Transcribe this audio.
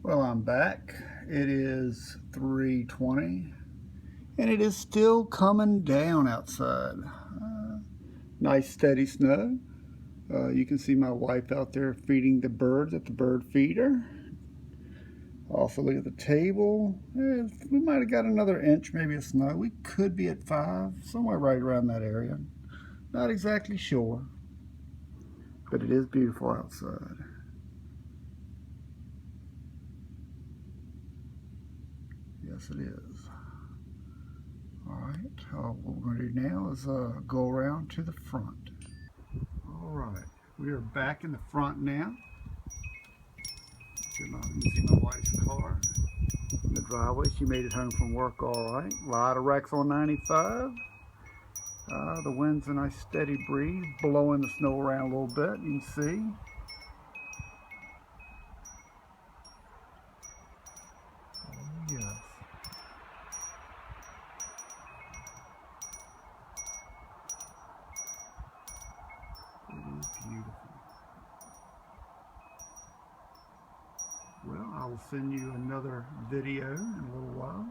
Well, I'm back. It is 3:20 and it is still coming down outside. Nice steady snow. You can see my wife out there feeding the birds at the bird feeder. Also look at the table. We might have got another inch maybe of snow. We could be at 5, somewhere right around that area. Not exactly sure, but it is beautiful outside. Yes, it is. Alright, what we're going to do now is go around to the front. Alright, we are back in the front now. You can see my wife's car in the driveway. She made it home from work alright. A lot of wrecks on 95. The wind's a nice steady breeze, blowing the snow around a little bit, you can see. Oh yes. It is beautiful. Well, I will send you another video in a little while.